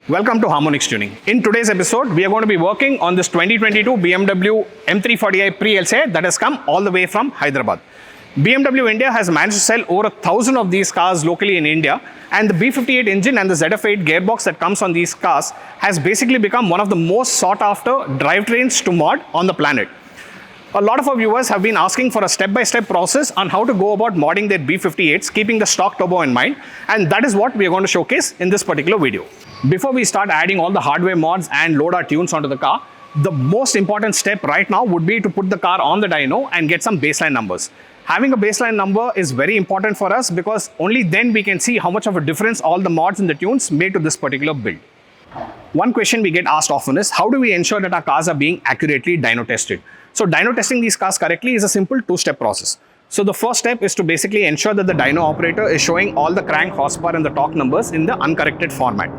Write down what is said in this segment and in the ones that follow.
Welcome to Harmonixx Tuning. In today's episode, we are going to be working on this 2022 BMW M340i pre-LCA that has come all the way from Hyderabad. BMW India has managed to sell over 1,000 of these cars locally in India, and the B58 engine and the ZF8 gearbox that comes on these cars has basically become one of the most sought after drivetrains to mod on the planet. A lot of our viewers have been asking for a step-by-step process on how to go about modding their B58s, keeping the stock turbo in mind, and that is what we are going to showcase in this particular video. Before we start adding all the hardware mods and load our tunes onto the car, the most important step right now would be to put the car on the dyno and get some baseline numbers. Having a baseline number is very important for us because only then we can see how much of a difference all the mods and the tunes made to this particular build. One question we get asked often is, how do we ensure that our cars are being accurately dyno tested? So dyno testing these cars correctly is a simple two-step process. So the first step is to basically ensure that the dyno operator is showing all the crank horsepower and the torque numbers in the uncorrected format.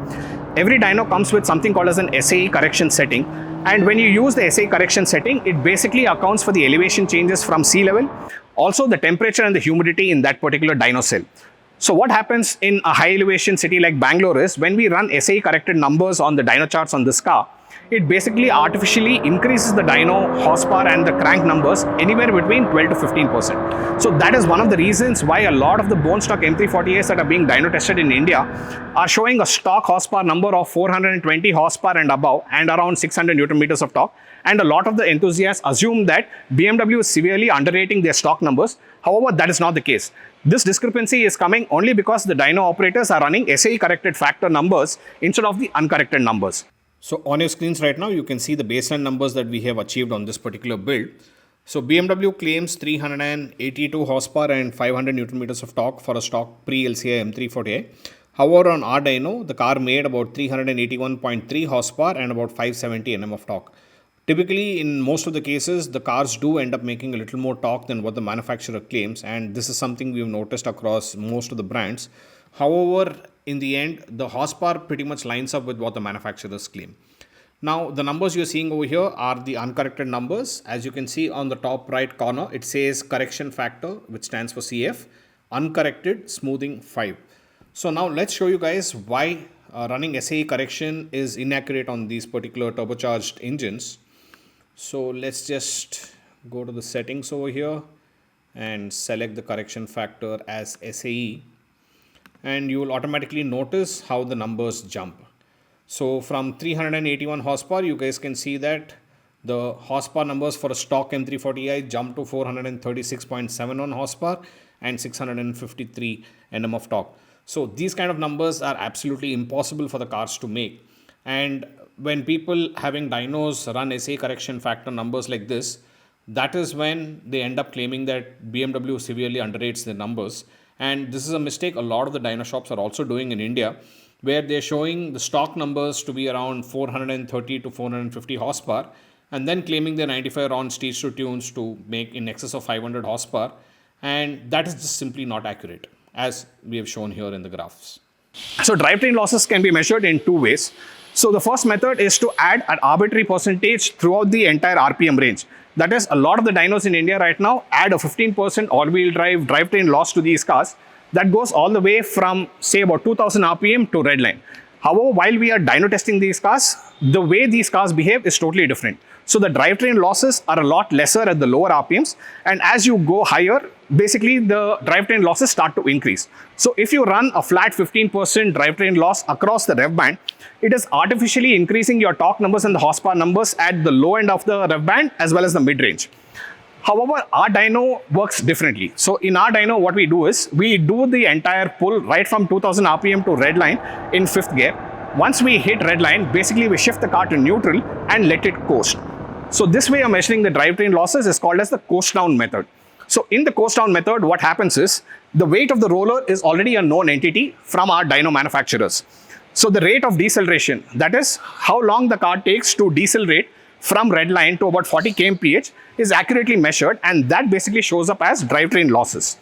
Every dyno comes with something called as an SAE correction setting, and when you use the SAE correction setting, it basically accounts for the elevation changes from sea level, also the temperature and the humidity in that particular dyno cell. So what happens in a high elevation city like Bangalore is, when we run SAE corrected numbers on the dyno charts on this car, it basically artificially increases the dyno horsepower and the crank numbers anywhere between 12 to 15%. So that is one of the reasons why a lot of the bone stock M340is that are being dyno tested in India are showing a stock horsepower number of 420 horsepower and above and around 600 Newton meters of torque. And a lot of the enthusiasts assume that BMW is severely underrating their stock numbers. However, that is not the case. This discrepancy is coming only because the dyno operators are running SAE corrected factor numbers instead of the uncorrected numbers. So on your screens right now, you can see the baseline numbers that we have achieved on this particular build. So BMW claims 382 horsepower and 500 Newton meters of torque for a stock pre-LCA M340i. However, on our dyno, the car made about 381.3 horsepower and about 570 Nm of torque. Typically, in most of the cases, the cars do end up making a little more torque than what the manufacturer claims, and this is something we've noticed across most of the brands. However, in the end, the horsepower pretty much lines up with what the manufacturers claim. Now, the numbers you're seeing over here are the uncorrected numbers. As you can see on the top right corner, it says correction factor, which stands for CF, uncorrected smoothing 5. So now let's show you guys why running SAE correction is inaccurate on these particular turbocharged engines. So let's just go to the settings over here and select the correction factor as SAE. And you will automatically notice how the numbers jump. So from 381 horsepower, you guys can see that the horsepower numbers for a stock M340i jump to 436.71 horsepower and 653 Nm of torque. So these kind of numbers are absolutely impossible for the cars to make. And when people having dynos run SAE correction factor numbers like this, that is when they end up claiming that BMW severely underrates their numbers. And this is a mistake a lot of the dyno shops are also doing in India, where they're showing the stock numbers to be around 430 to 450 horsepower and then claiming their 95 round stage 2 tunes to make in excess of 500 horsepower. And that is just simply not accurate, as we have shown here in the graphs. So drivetrain losses can be measured in two ways. So the first method is to add an arbitrary percentage throughout the entire RPM range. That is, a lot of the dynos in India right now add a 15% all-wheel drive drivetrain loss to these cars that goes all the way from, say, about 2000 RPM to redline. However, while we are dyno testing these cars, the way these cars behave is totally different. So the drivetrain losses are a lot lesser at the lower RPMs, and as you go higher, basically the drivetrain losses start to increase. So if you run a flat 15% drivetrain loss across the rev band, it is artificially increasing your torque numbers and the horsepower numbers at the low end of the rev band as well as the mid-range. However, our dyno works differently. So in our dyno, what we do is, we do the entire pull right from 2000 RPM to redline in 5th gear. Once we hit redline, basically we shift the car to neutral and let it coast. So this way of measuring the drivetrain losses is called as the coast down method. So in the coast down method, what happens is, the weight of the roller is already a known entity from our dyno manufacturers. So the rate of deceleration, that is how long the car takes to decelerate from redline to about 40 kmph, is accurately measured, and that basically shows up as drivetrain losses.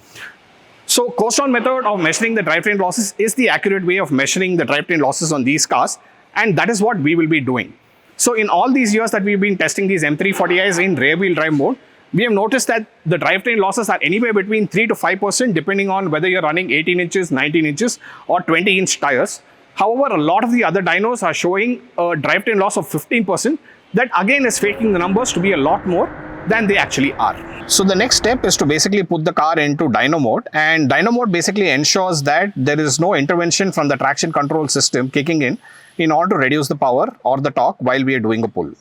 So coast down method of measuring the drivetrain losses is the accurate way of measuring the drivetrain losses on these cars, and that is what we will be doing. So in all these years that we've been testing these M340is in rear wheel drive mode, we have noticed that the drivetrain losses are anywhere between 3 to 5% depending on whether you're running 18 inches, 19 inches or 20-inch tires. However, a lot of the other dynos are showing a drivetrain loss of 15%. That again is faking the numbers to be a lot more than they actually are. So the next step is to basically put the car into dyno mode, and dyno mode basically ensures that there is no intervention from the traction control system kicking in order to reduce the power or the torque while we are doing a pull.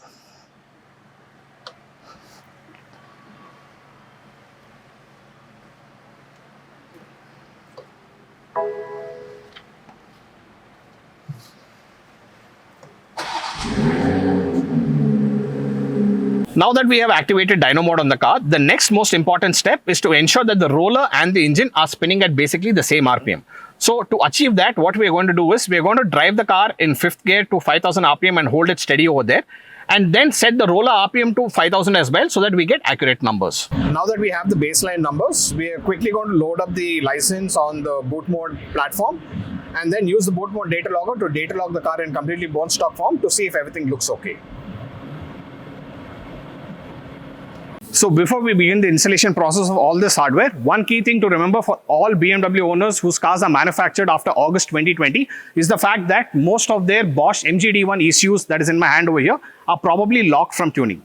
Now that we have activated dyno mode on the car, the next most important step is to ensure that the roller and the engine are spinning at basically the same RPM. So to achieve that, what we are going to do is we are going to drive the car in 5th gear to 5000 RPM and hold it steady over there, and then set the roller RPM to 5000 as well, so that we get accurate numbers. Now that we have the baseline numbers, we are quickly going to load up the license on the boot mode platform and then use the boot mode data logger to data log the car in completely bone stock form to see if everything looks okay. So before we begin the installation process of all this hardware, one key thing to remember for all BMW owners whose cars are manufactured after August 2020 is the fact that most of their Bosch MGD1 ECUs that is in my hand over here are probably locked from tuning.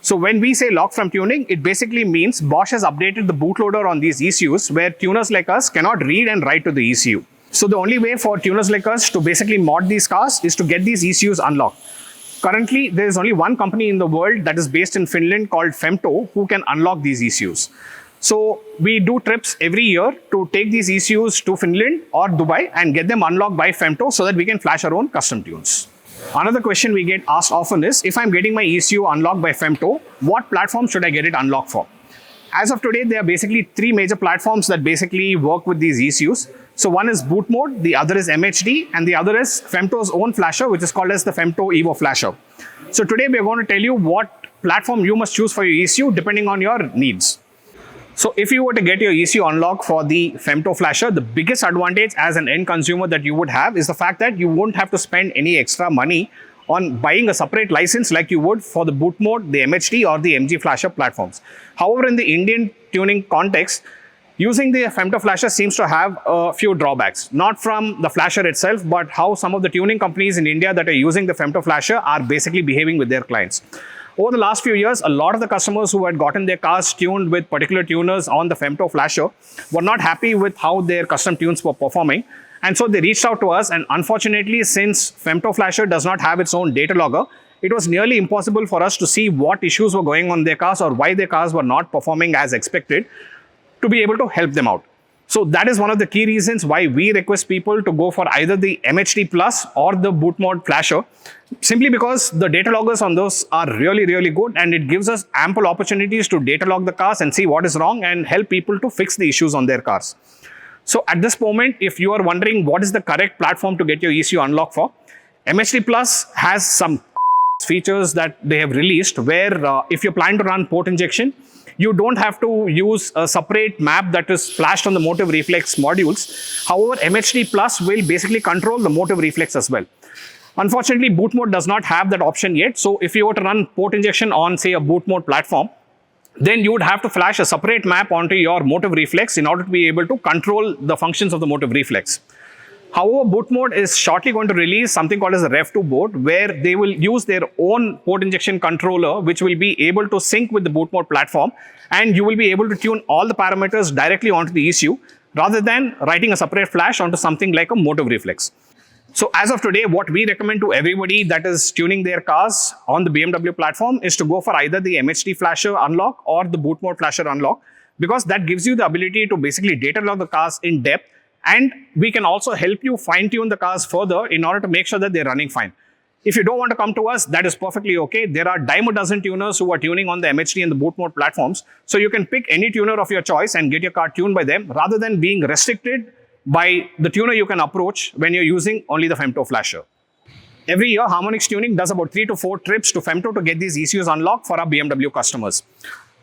So when we say locked from tuning, it basically means Bosch has updated the bootloader on these ECUs where tuners like us cannot read and write to the ECU. So the only way for tuners like us to basically mod these cars is to get these ECUs unlocked. Currently, there is only one company in the world that is based in Finland called Femto who can unlock these ECUs. So we do trips every year to take these ECUs to Finland or Dubai and get them unlocked by Femto so that we can flash our own custom tunes. Another question we get asked often is, if I'm getting my ECU unlocked by Femto, what platform should I get it unlocked for? As of today, there are basically three major platforms that basically work with these ECUs. So one is boot mode, the other is MHD, and the other is Femto's own flasher, which is called as the Femto Evo flasher. So today we are going to tell you what platform you must choose for your ECU depending on your needs. So if you were to get your ECU unlocked for the Femto flasher, the biggest advantage as an end consumer that you would have is the fact that you won't have to spend any extra money on buying a separate license like you would for the boot mode, the MHD or the MG flasher platforms. However, in the Indian tuning context, using the Femto flasher seems to have a few drawbacks, not from the flasher itself, but how some of the tuning companies in India that are using the Femto flasher are basically behaving with their clients. Over the last few years, a lot of the customers who had gotten their cars tuned with particular tuners on the Femto flasher were not happy with how their custom tunes were performing. And so they reached out to us, and unfortunately, since Femto flasher does not have its own data logger, it was nearly impossible for us to see what issues were going on their cars or why their cars were not performing as expected, to be able to help them out. So that is one of the key reasons why we request people to go for either the MHD Plus or the boot mode flasher, simply because the data loggers on those are really, really good, and it gives us ample opportunities to data log the cars and see what is wrong and help people to fix the issues on their cars. So at this moment, if you are wondering what is the correct platform to get your ECU unlocked for, MHD Plus has some features that they have released where if you plan to run port injection, you don't have to use a separate map that is flashed on the motive reflex modules. However, MHD Plus will basically control the motive reflex as well. Unfortunately, boot mode does not have that option yet. So if you were to run port injection on, say, a boot mode platform, then you would have to flash a separate map onto your motive reflex in order to be able to control the functions of the motive reflex. However, boot mode is shortly going to release something called as a Rev2 board, where they will use their own port injection controller, which will be able to sync with the boot mode platform, and you will be able to tune all the parameters directly onto the ECU rather than writing a separate flash onto something like a motive reflex. So as of today, what we recommend to everybody that is tuning their cars on the BMW platform is to go for either the MHD flasher unlock or the boot mode flasher unlock, because that gives you the ability to basically data log the cars in depth, and we can also help you fine tune the cars further in order to make sure that they're running fine. If you don't want to come to us, that is perfectly okay. There are dime a dozen tuners who are tuning on the MHD and the boot mode platforms. So you can pick any tuner of your choice and get your car tuned by them rather than being restricted by the tuner you can approach when you're using only the Femto flasher. Every year, Harmonixx Tuning does about 3 to 4 trips to Femto to get these ECUs unlocked for our BMW customers.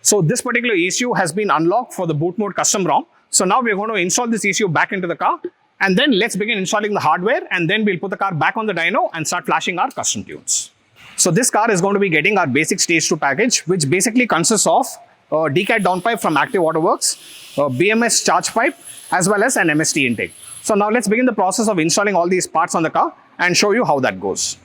So this particular ECU has been unlocked for the boot mode custom ROM. So now we're going to install this ECU back into the car, and then let's begin installing the hardware, and then we'll put the car back on the dyno and start flashing our custom tunes. So this car is going to be getting our basic stage 2 package, which basically consists of a decat downpipe from Active Waterworks, a BMS charge pipe, as well as an MST intake. So now let's begin the process of installing all these parts on the car and show you how that goes.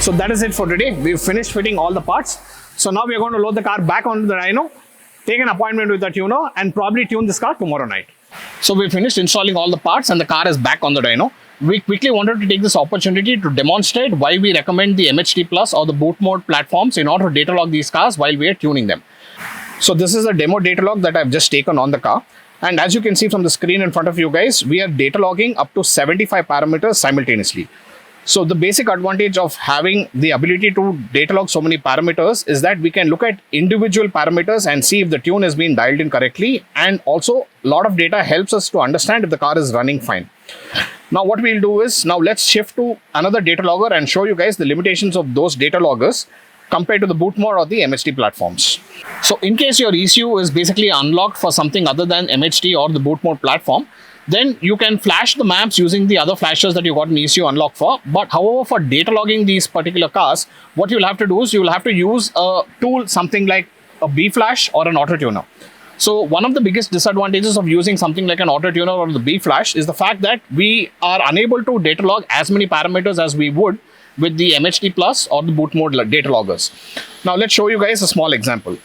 So that is it for today. We've finished fitting all the parts. So now we are going to load the car back onto the dyno, take an appointment with the tuner, and probably tune this car tomorrow night. So we finished installing all the parts and the car is back on the dyno. We quickly wanted to take this opportunity to demonstrate why we recommend the MHD Plus or the boot mode platforms in order to data log these cars while we are tuning them. So this is a demo data log that I've just taken on the car. And as you can see from the screen in front of you guys, we are data logging up to 75 parameters simultaneously. So the basic advantage of having the ability to data log so many parameters is that we can look at individual parameters and see if the tune has been dialed in correctly. And also a lot of data helps us to understand if the car is running fine. Now what we'll do is, now let's shift to another data logger and show you guys the limitations of those data loggers compared to the boot mode or the MHD platforms. So in case your ECU is basically unlocked for something other than MHD or the boot mode platform, then you can flash the maps using the other flashers that you got an ECU unlock for. But however, for data logging these particular cars, what you'll have to do is you'll have to use a tool, something like a B flash or an auto tuner. So one of the biggest disadvantages of using something like an auto tuner or the B flash is the fact that we are unable to data log as many parameters as we would with the MHD Plus or the boot mode data loggers. Now let's show you guys a small example.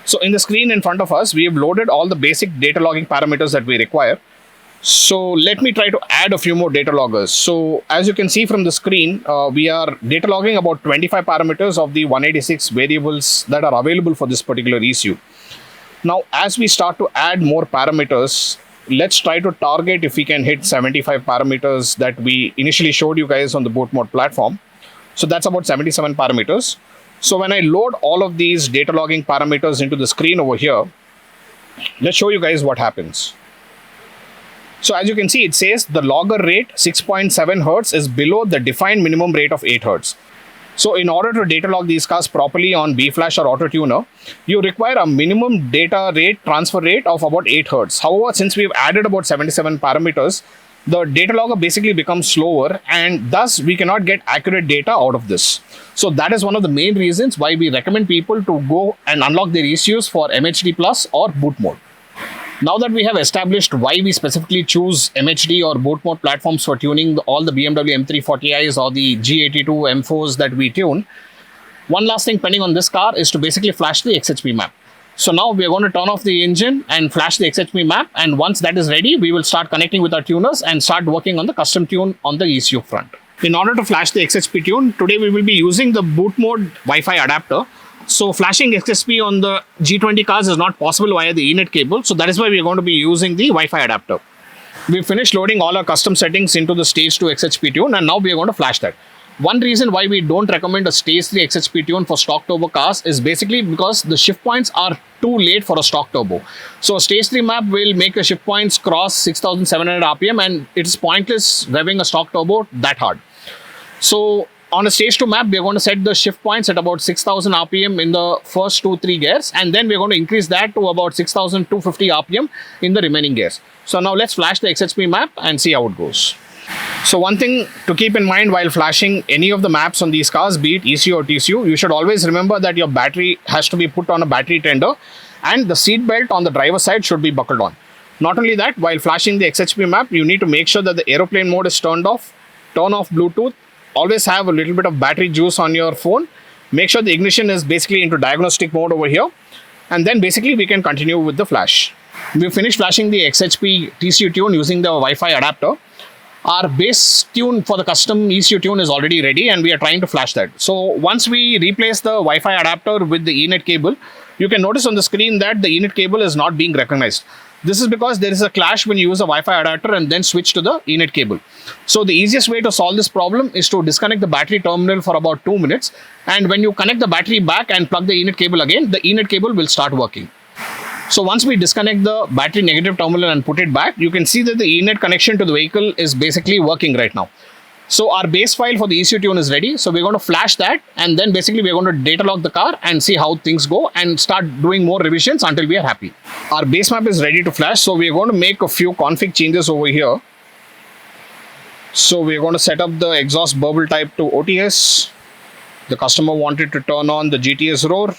So in the screen in front of us, we have loaded all the basic data logging parameters that we require. So let me try to add a few more data loggers. So as you can see from the screen, we are data logging about 25 parameters of the 186 variables that are available for this particular ECU. Now, as we start to add more parameters, let's try to target if we can hit 75 parameters that we initially showed you guys on the boot mode platform. So that's about 77 parameters. So when I load all of these data logging parameters into the screen over here, let's show you guys what happens. So as you can see, it says the logger rate 6.7 Hertz is below the defined minimum rate of 8 Hertz. So in order to data log these cars properly on B flash or auto tuner, you require a minimum data rate transfer rate of about 8 Hertz. However, since we've added about 77 parameters, the data logger basically becomes slower and thus we cannot get accurate data out of this. So that is one of the main reasons why we recommend people to go and unlock their ECUs for MHD Plus or boot mode. Now that we have established why we specifically choose MHD or boot mode platforms for tuning all the BMW M340i's or the G82 M4s that we tune, one last thing pending on this car is to basically flash the XHP map. So now we are going to turn off the engine and flash the XHP map, and once that is ready, we will start connecting with our tuners and start working on the custom tune on the ECU front. In order to flash the XHP tune, today we will be using the boot mode Wi-Fi adapter. So flashing XSP on the G20 cars is not possible via the Ethernet cable. So that is why we are going to be using the Wi-Fi adapter. We finished loading all our custom settings into the stage 2 XHP tune and now we are going to flash that. One reason why we don't recommend a stage 3 XHP tune for stock turbo cars is basically because the shift points are too late for a stock turbo. So a stage 3 map will make the shift points cross 6,700 RPM and it is pointless revving a stock turbo that hard. So on a stage 2 map, we are going to set the shift points at about 6,000 RPM in the first 2-3 gears, and then we are going to increase that to about 6,250 RPM in the remaining gears. So now let's flash the XHP map and see how it goes. So one thing to keep in mind while flashing any of the maps on these cars, be it ECU or TCU, you should always remember that your battery has to be put on a battery tender and the seat belt on the driver's side should be buckled on. Not only that, while flashing the XHP map, you need to make sure that the aeroplane mode is turned off, turn off Bluetooth, always have a little bit of battery juice on your phone. Make sure the ignition is basically into diagnostic mode over here. And then basically we can continue with the flash. We finished flashing the XHP TCU tune using the Wi-Fi adapter. Our base tune for the custom ECU tune is already ready and we are trying to flash that. So once we replace the Wi-Fi adapter with the Ethernet cable, you can notice on the screen that the Ethernet cable is not being recognized. This is because there is a clash when you use a Wi-Fi adapter and then switch to the Ethernet cable. So the easiest way to solve this problem is to disconnect the battery terminal for about 2 minutes. And when you connect the battery back and plug the Ethernet cable again, the Ethernet cable will start working. So once we disconnect the battery negative terminal and put it back, you can see that the Ethernet connection to the vehicle is basically working right now. So our base file for the ECU tune is ready. So we're going to flash that, and then basically we're going to data log the car and see how things go and start doing more revisions until we are happy. Our base map is ready to flash. So we're going to make a few config changes over here. So we're going to set up the exhaust burble type to OTS. The customer wanted to turn on the GTS roar.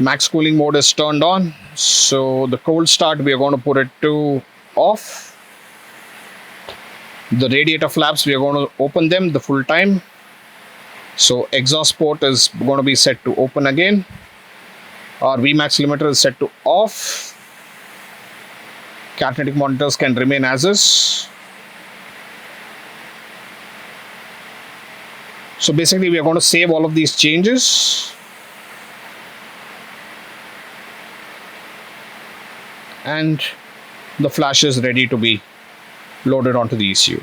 Max cooling mode is turned on. So the cold start, we are going to put it to off. The radiator flaps, we are going to open them the full time. So exhaust port is going to be set to open again. Our Vmax limiter is set to off. Catalytic monitors can remain as is. So basically we are going to save all of these changes. And the flash is ready to be loaded onto the ECU.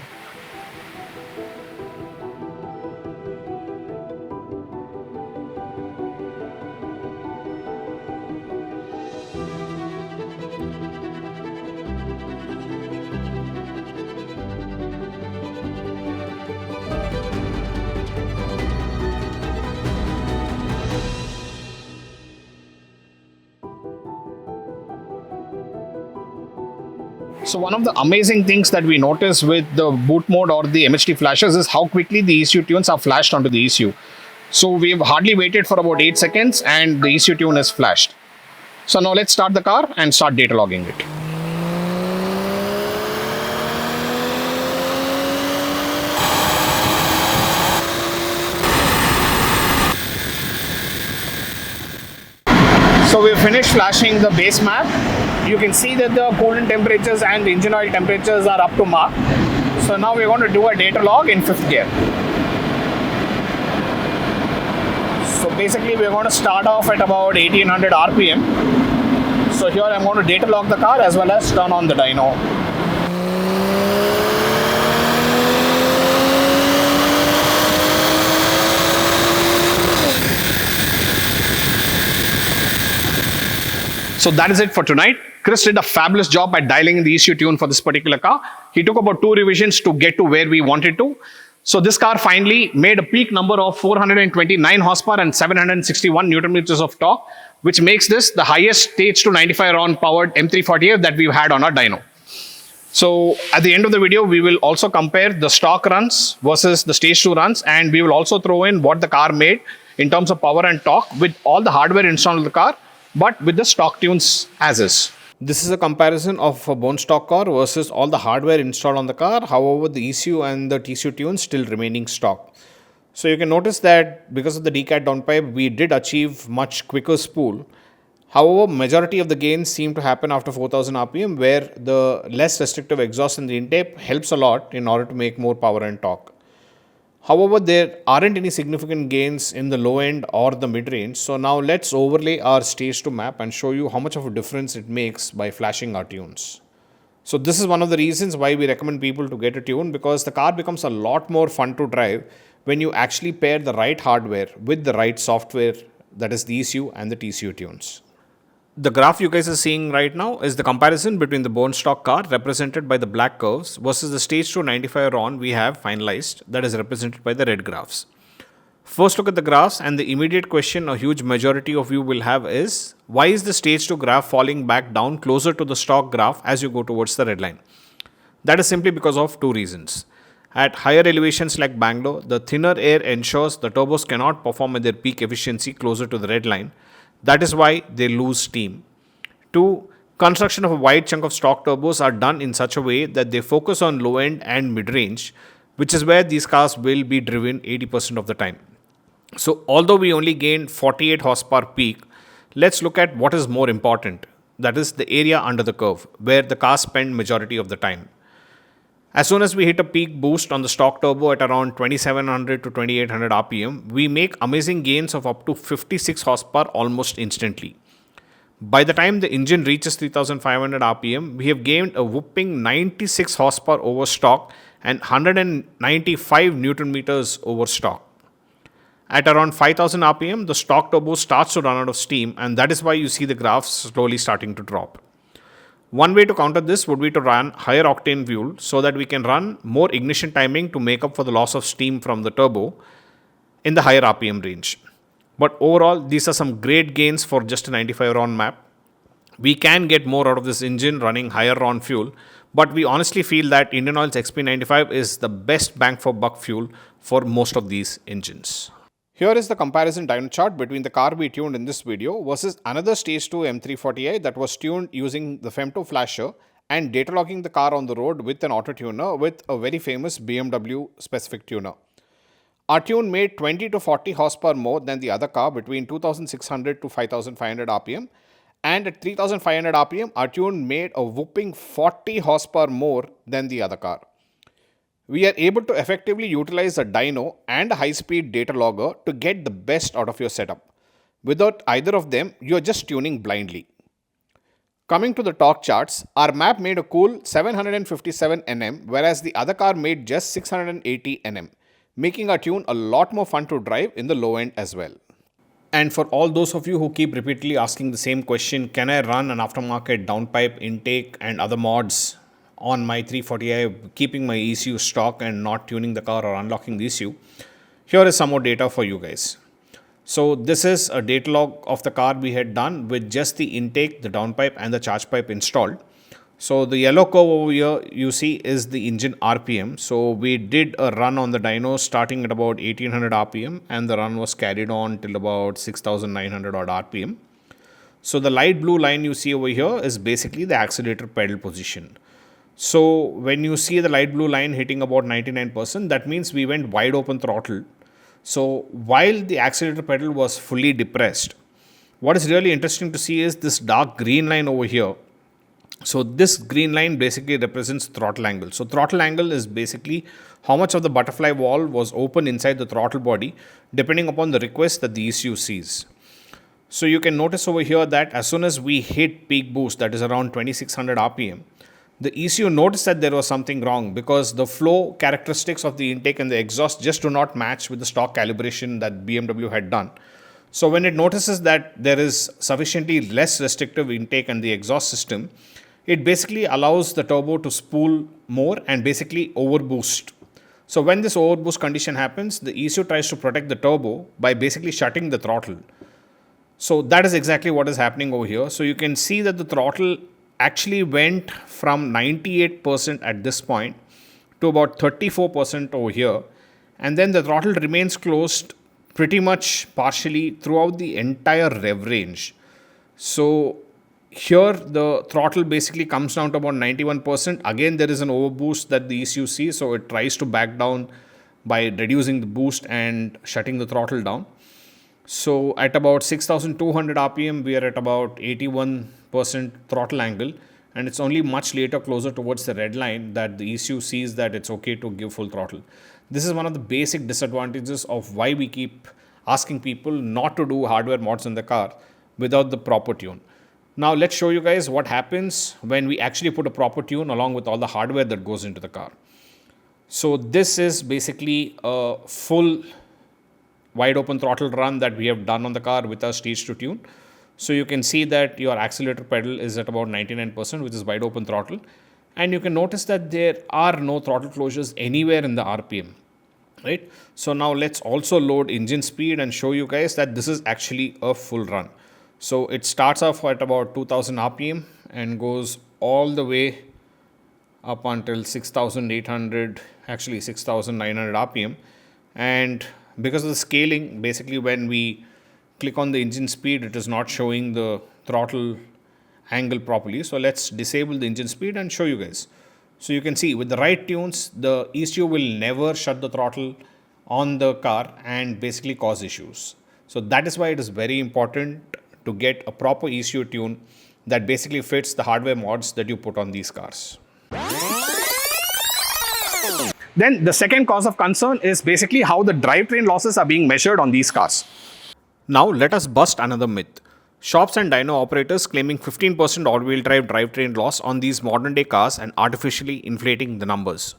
So one of the amazing things that we notice with the boot mode or the MHD flashes is how quickly the ECU tunes are flashed onto the ECU. So we've hardly waited for about 8 seconds and the ECU tune is flashed. So now let's start the car and start data logging it. So we've finished flashing the base map. You can see that the coolant temperatures and the engine oil temperatures are up to mark. So now we're going to do a data log in 5th gear. So basically we're going to start off at about 1800 RPM. So here I'm going to data log the car as well as turn on the dyno. So that is it for tonight. Chris did a fabulous job at dialing in the ECU tune for this particular car. He took about 2 revisions to get to where we wanted to. So this car finally made a peak number of 429 horsepower and 761 Newton meters of torque, which makes this the highest stage to 95 round powered M340i that we've had on our dyno. So at the end of the video, we will also compare the stock runs versus the stage 2 runs, and we will also throw in what the car made in terms of power and torque with all the hardware installed in the car, but with the stock tunes as is. This is a comparison of a bone stock car versus all the hardware installed on the car. However, the ECU and the TCU tunes still remaining stock. So you can notice that because of the decat downpipe, we did achieve much quicker spool. However, majority of the gains seem to happen after 4000 RPM, where the less restrictive exhaust in the intake helps a lot in order to make more power and torque. However, there aren't any significant gains in the low end or the mid range. So now let's overlay our stage 2 map and show you how much of a difference it makes by flashing our tunes. So this is one of the reasons why we recommend people to get a tune, because the car becomes a lot more fun to drive when you actually pair the right hardware with the right software, that is the ECU and the TCU tunes. The graph you guys are seeing right now is the comparison between the bone stock car represented by the black curves versus the stage 2 95 RON we have finalized, that is represented by the red graphs. First look at the graphs, and the immediate question a huge majority of you will have is, why is the stage 2 graph falling back down closer to the stock graph as you go towards the red line? That is simply because of 2 reasons. At higher elevations like Bangalore, the thinner air ensures the turbos cannot perform at their peak efficiency closer to the red line. That is why they lose steam. 2. Construction of a wide chunk of stock turbos are done in such a way that they focus on low end and mid range, which is where these cars will be driven 80% of the time. So although we only gained 48 horsepower peak, let's look at what is more important. That is the area under the curve, where the cars spend majority of the time. As soon as we hit a peak boost on the stock turbo at around 2700 to 2800 RPM, we make amazing gains of up to 56 horsepower almost instantly. By the time the engine reaches 3500 RPM, we have gained a whopping 96 horsepower over stock and 195 Newton meters over stock. At around 5000 RPM, the stock turbo starts to run out of steam, and that is why you see the graphs slowly starting to drop. One way to counter this would be to run higher octane fuel so that we can run more ignition timing to make up for the loss of steam from the turbo in the higher RPM range. But overall, these are some great gains for just a 95 RON map. We can get more out of this engine running higher RON fuel, but we honestly feel that Indian Oil's XP95 is the best bang for buck fuel for most of these engines. Here is the comparison dyno chart between the car we tuned in this video versus another stage 2 M340i that was tuned using the Femto flasher and data logging the car on the road with an auto tuner with a very famous BMW specific tuner. Our tune made 20 to 40 horsepower more than the other car between 2600 to 5500 RPM, and at 3500 RPM our tune made a whopping 40 horsepower more than the other car. We are able to effectively utilize a dyno and a high-speed data logger to get the best out of your setup. Without either of them, you are just tuning blindly. Coming to the torque charts, our map made a cool 757 Nm, whereas the other car made just 680 Nm, making our tune a lot more fun to drive in the low end as well. And for all those of you who keep repeatedly asking the same question, can I run an aftermarket downpipe intake and other mods on my 340i, keeping my ECU stock and not tuning the car or unlocking the ECU? Here is some more data for you guys. So this is a data log of the car we had done with just the intake, the downpipe and the charge pipe installed. So the yellow curve over here you see is the engine RPM. So we did a run on the dyno starting at about 1800 RPM and the run was carried on till about 6900 odd RPM. So the light blue line you see over here is basically the accelerator pedal position. So when you see the light blue line hitting about 99%, that means we went wide open throttle. So while the accelerator pedal was fully depressed, what is really interesting to see is this dark green line over here. So this green line basically represents throttle angle. So throttle angle is basically how much of the butterfly valve was open inside the throttle body depending upon the request that the ECU sees. So you can notice over here that as soon as we hit peak boost, that is around 2600 RPM, the ECU noticed that there was something wrong because the flow characteristics of the intake and the exhaust just do not match with the stock calibration that BMW had done. So when it notices that there is sufficiently less restrictive intake and the exhaust system, it basically allows the turbo to spool more and basically overboost. So when this overboost condition happens, the ECU tries to protect the turbo by basically shutting the throttle. So that is exactly what is happening over here. So you can see that the throttle actually went from 98% at this point to about 34% over here, and then the throttle remains closed pretty much partially throughout the entire rev range. So here the throttle basically comes down to about 91%. Again, there is an overboost that the ECU sees, so it tries to back down by reducing the boost and shutting the throttle down. So at about 6200 RPM, we are at about 81% throttle angle, and it's only much later, closer towards the red line, that the ECU sees that it's okay to give full throttle. This is one of the basic disadvantages of why we keep asking people not to do hardware mods in the car without the proper tune. Now let's show you guys what happens when we actually put a proper tune along with all the hardware that goes into the car. So this is basically a full wide open throttle run that we have done on the car with our stage 2 tune. So you can see that your accelerator pedal is at about 99%, which is wide open throttle. And you can notice that there are no throttle closures anywhere in the RPM, right? So now let's also load engine speed and show you guys that this is actually a full run. So it starts off at about 2000 RPM and goes all the way up until 6800, actually 6900 RPM. And because of the scaling, basically when we click on the engine speed, it is not showing the throttle angle properly. So let's disable the engine speed and show you guys. So you can see with the right tunes, the ECU will never shut the throttle on the car and basically cause issues. So that is why it is very important to get a proper ECU tune that basically fits the hardware mods that you put on these cars. Then the second cause of concern is basically how the drivetrain losses are being measured on these cars. Now let us bust another myth. Shops and dyno operators claiming 15% all-wheel drive drivetrain loss on these modern day cars and artificially inflating the numbers.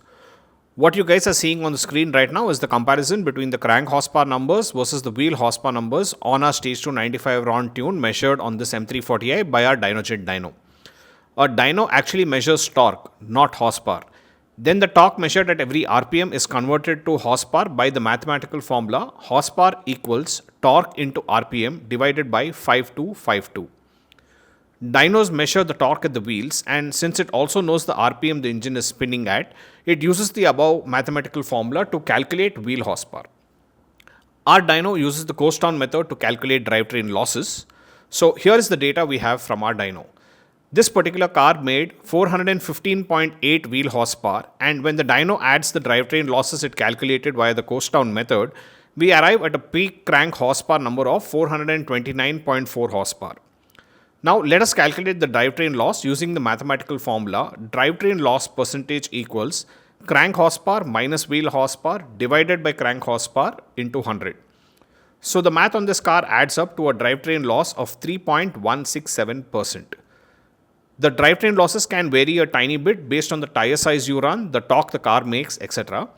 What you guys are seeing on the screen right now is the comparison between the crank horsepower numbers versus the wheel horsepower numbers on our stage 2 95 round tune measured on this M340i by our Dynojet dyno. A dyno actually measures torque, not horsepower. Then the torque measured at every RPM is converted to horsepower by the mathematical formula horsepower equals torque into RPM divided by 5252. Dynos measure the torque at the wheels, and since it also knows the RPM the engine is spinning at, it uses the above mathematical formula to calculate wheel horsepower. Our dyno uses the coast down method to calculate drivetrain losses. So here is the data we have from our dyno. This particular car made 415.8 wheel horsepower, and when the dyno adds the drivetrain losses it calculated via the coast down method, we arrive at a peak crank horsepower number of 429.4 horsepower. Now let us calculate the drivetrain loss using the mathematical formula drivetrain loss percentage equals crank horsepower minus wheel horsepower divided by crank horsepower into 100. So the math on this car adds up to a drivetrain loss of 3.167%. The drivetrain losses can vary a tiny bit based on the tire size you run, the torque the car makes, etc.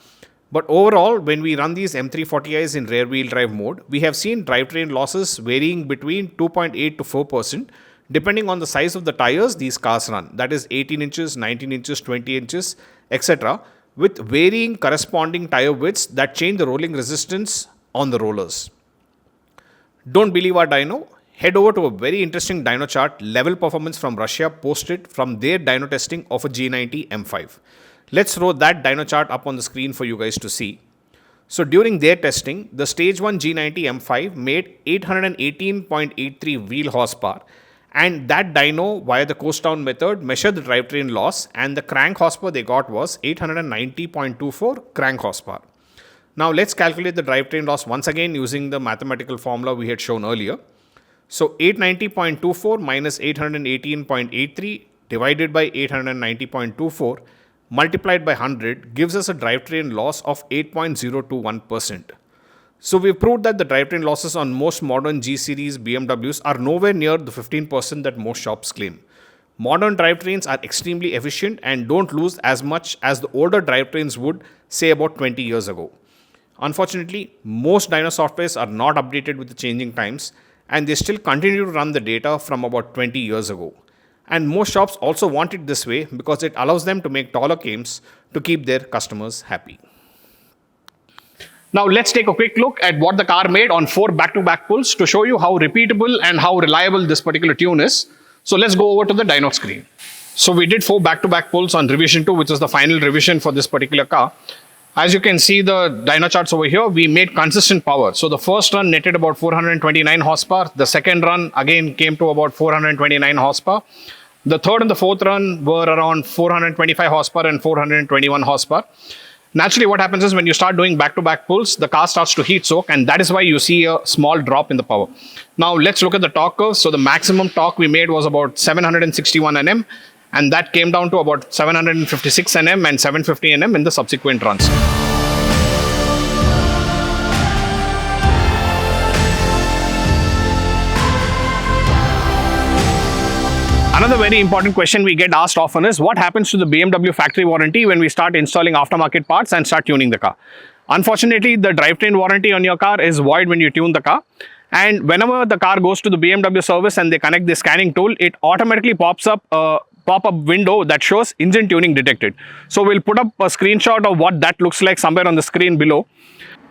But overall, when we run these M340is in rear wheel drive mode, we have seen drivetrain losses varying between 2.8 to 4% depending on the size of the tires these cars run, that is 18 inches, 19 inches, 20 inches, etc., with varying corresponding tire widths that change the rolling resistance on the rollers. Don't believe our dyno? Head over to a very interesting dyno chart, Level Performance from Russia, posted from their dyno testing of a G90 M5. Let's throw that dyno chart up on the screen for you guys to see. So during their testing, the stage 1 G90 M5 made 818.83 wheel horsepower, and that dyno via the coast down method measured the drivetrain loss, and the crank horsepower they got was 890.24 crank horsepower. Now let's calculate the drivetrain loss once again using the mathematical formula we had shown earlier. So 890.24 minus 818.83 divided by 890.24 multiplied by 100 gives us a drivetrain loss of 8.021%. So we've proved that the drivetrain losses on most modern G-Series BMWs are nowhere near the 15% that most shops claim. Modern drivetrains are extremely efficient and don't lose as much as the older drivetrains would, say, about 20 years ago. Unfortunately, most dyno softwares are not updated with the changing times, and they still continue to run the data from about 20 years ago. And most shops also want it this way because it allows them to make taller claims to keep their customers happy. Now let's take a quick look at what the car made on 4 back-to-back pulls to show you how repeatable and how reliable this particular tune is. So let's go over to the dyno screen. So we did 4 back-to-back pulls on revision 2, which is the final revision for this particular car. As you can see the dyno charts over here, we made consistent power. So the first run netted about 429 horsepower. The second run again came to about 429 horsepower. The third and the fourth run were around 425 horsepower and 421 horsepower. Naturally, what happens is when you start doing back-to-back pulls, the car starts to heat soak, and that is why you see a small drop in the power. Now, let's look at the torque curve. So the maximum torque we made was about 761 Nm, and that came down to about 756 Nm and 750 Nm in the subsequent runs. Another very important question we get asked often is what happens to the BMW factory warranty when we start installing aftermarket parts and start tuning the car. Unfortunately, the drivetrain warranty on your car is void when you tune the car. And whenever the car goes to the BMW service and they connect the scanning tool, it automatically pops up a pop-up window that shows engine tuning detected. So we'll put up a screenshot of what that looks like somewhere on the screen below.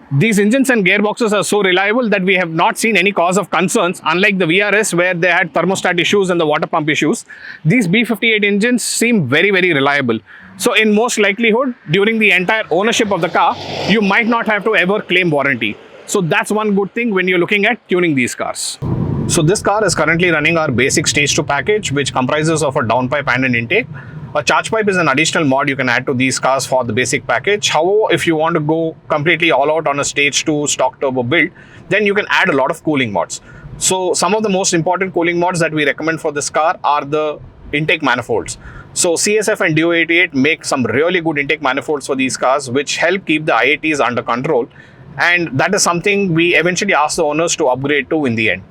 These engines and gearboxes are so reliable that we have not seen any cause of concerns, unlike the VRS where they had thermostat issues and the water pump issues. These B58 engines seem very, very reliable. So in most likelihood, during the entire ownership of the car, you might not have to ever claim warranty. So that's one good thing when you're looking at tuning these cars. So this car is currently running our basic stage 2 package, which comprises of a downpipe and an intake. A charge pipe is an additional mod you can add to these cars for the basic package. However, if you want to go completely all out on a stage 2 stock turbo build, then you can add a lot of cooling mods. So some of the most important cooling mods that we recommend for this car are the intake manifolds. So CSF and Dyno 88 make some really good intake manifolds for these cars, which help keep the IATs under control. And that is something we eventually ask the owners to upgrade to in the end.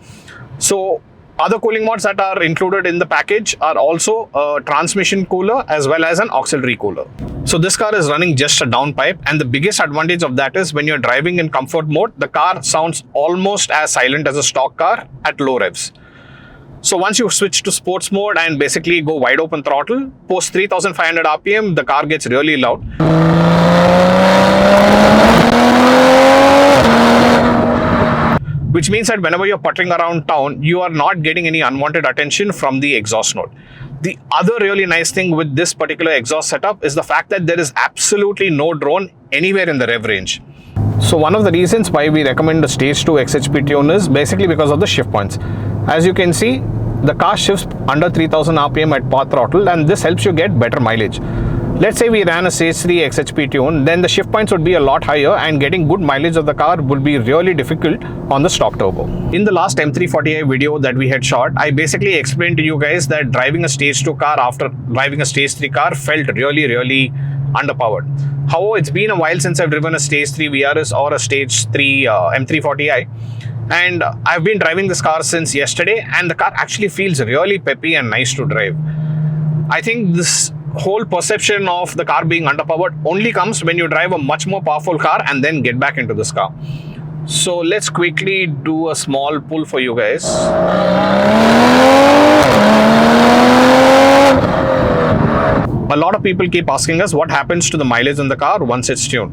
So Other cooling mods that are included in the package are also a transmission cooler as well as an auxiliary cooler. So this car is running just a downpipe, and the biggest advantage of that is when you're driving in comfort mode, the car sounds almost as silent as a stock car at low revs. So once you switch to sports mode and basically go wide open throttle, post 3500 RPM, the car gets really loud. Which means that whenever you're puttering around town, you are not getting any unwanted attention from the exhaust note. The other really nice thing with this particular exhaust setup is the fact that there is absolutely no drone anywhere in the rev range. So one of the reasons why we recommend the Stage 2 XHP tune is basically because of the shift points. As you can see, the car shifts under 3000 RPM at path throttle, and this helps you get better mileage. Let's say we ran a Stage 3 XHP tune, then the shift points would be a lot higher and getting good mileage of the car would be really difficult on the stock turbo. In the last M340i video that we had shot, I basically explained to you guys that driving a Stage 2 car after driving a Stage 3 car felt really underpowered. However, it's been a while since I've driven a Stage 3 VRS or a Stage 3 M340i. And I've been driving this car since yesterday, and the car actually feels really peppy and nice to drive. I think this whole perception of the car being underpowered only comes when you drive a much more powerful car and then get back into this car. So let's quickly do a small pull for you guys. A lot of people keep asking us what happens to the mileage in the car once it's tuned.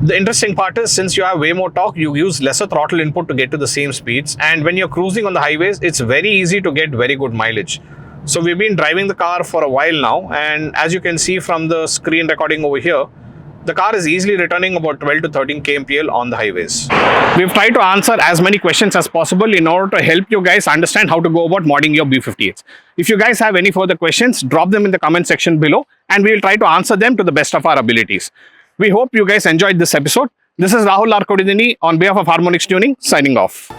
The interesting part is, since you have way more torque, you use lesser throttle input to get to the same speeds, and when you're cruising on the highways, it's very easy to get very good mileage. So we've been driving the car for a while now, and as you can see from the screen recording over here, the car is easily returning about 12 to 13 kmpl on the highways. We've tried to answer as many questions as possible in order to help you guys understand how to go about modding your B58s. If you guys have any further questions, drop them in the comment section below, and we'll try to answer them to the best of our abilities. We hope you guys enjoyed this episode. This is Rahul Arkodidini on behalf of Harmonixx Tuning, signing off.